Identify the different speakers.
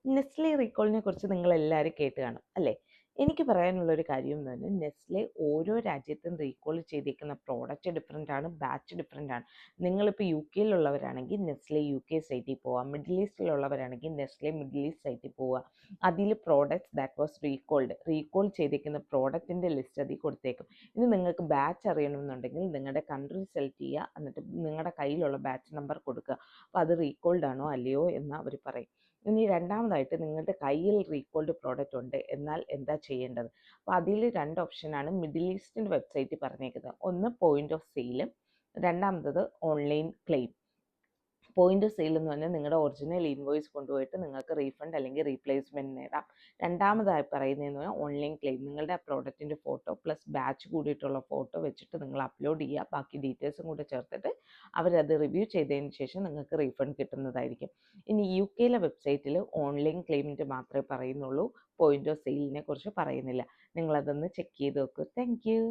Speaker 1: Nestle റീകോളിനെ കുറിച്ച് നിങ്ങൾ എല്ലാവരും കേട്ട് കാണും അല്ലേ? എനിക്ക് പറയാനുള്ളൊരു കാര്യം എന്ന് പറഞ്ഞാൽ നെസ്ലെ ഓരോ രാജ്യത്തും റീകോൾ ചെയ്തിരിക്കുന്ന പ്രോഡക്റ്റ് ഡിഫറെൻ്റ് ആണ്, ബാച്ച് ഡിഫറെൻ്റ് ആണ്. നിങ്ങളിപ്പോൾ യു കെയിലുള്ളവരാണെങ്കിൽ നെസ്ലെ യു കെ സൈറ്റിൽ പോവുക, മിഡിൽ ഈസ്റ്റിലുള്ളവരാണെങ്കിൽ നെസ്ലെ മിഡിൽ ഈസ്റ്റ് സൈറ്റിൽ പോവുക. അതിൽ പ്രോഡക്റ്റ്സ് ദാറ്റ് വാസ് റീകോൾ ചെയ്തിരിക്കുന്ന പ്രോഡക്റ്റിൻ്റെ ലിസ്റ്റ് അതിൽ കൊടുത്തേക്കും. ഇനി നിങ്ങൾക്ക് ബാച്ച് അറിയണമെന്നുണ്ടെങ്കിൽ നിങ്ങളുടെ കൺട്രി സെലക്ട് ചെയ്യുക, എന്നിട്ട് നിങ്ങളുടെ കയ്യിലുള്ള ബാച്ച് നമ്പർ കൊടുക്കുക. അപ്പോൾ അത് റീകോൾഡ് ആണോ അല്ലയോ എന്ന് അവർ പറയും. ഇനി രണ്ടാമതായിട്ട് നിങ്ങളുടെ കയ്യിൽ റീകോൾഡ് പ്രോഡക്റ്റ് ഉണ്ട് എന്നാൽ എന്താ ചെയ്യേണ്ടത്? അപ്പോൾ അതിൽ 2 ഓപ്ഷനാണ് മിഡിൽ ഈസ്റ്റിൻ്റെ വെബ്സൈറ്റിൽ പറഞ്ഞേക്കുന്നത്. ഒന്ന് പോയിന്റ് ഓഫ് സെയിലും, രണ്ടാമത്തത് online claim. Point of sale എന്ന് പറഞ്ഞാൽ നിങ്ങളുടെ ഒറിജിനൽ ഇൻവോയ്സ് കൊണ്ടുപോയിട്ട് നിങ്ങൾക്ക് റീഫണ്ട് അല്ലെങ്കിൽ റീപ്ലേസ്മെൻറ്റ് നേടാം. രണ്ടാമതായി പറയുന്നതെന്ന് പറഞ്ഞാൽ ഓൺലൈൻ ക്ലെയിം. നിങ്ങളുടെ ആ പ്രോഡക്റ്റിൻ്റെ ഫോട്ടോ പ്ലസ് ബാച്ച് കൂടിയിട്ടുള്ള ഫോട്ടോ വെച്ചിട്ട് നിങ്ങൾ അപ്ലോഡ് ചെയ്യുക, ബാക്കി ഡീറ്റെയിൽസും കൂടെ ചേർത്തിട്ട് അവരത് റിവ്യൂ ചെയ്തതിന് ശേഷം നിങ്ങൾക്ക് റീഫണ്ട് കിട്ടുന്നതായിരിക്കും. ഇനി യു കെയിലെ വെബ്സൈറ്റിൽ ഓൺലൈൻ ക്ലെയിമിൻ്റെ മാത്രമേ പറയുന്നുള്ളൂ, പോയിന്റ് ഓഫ് സെയിലിനെ കുറിച്ച് പറയുന്നില്ല. നിങ്ങളതൊന്ന് ചെക്ക് ചെയ്ത് നോക്കൂ. Thank you.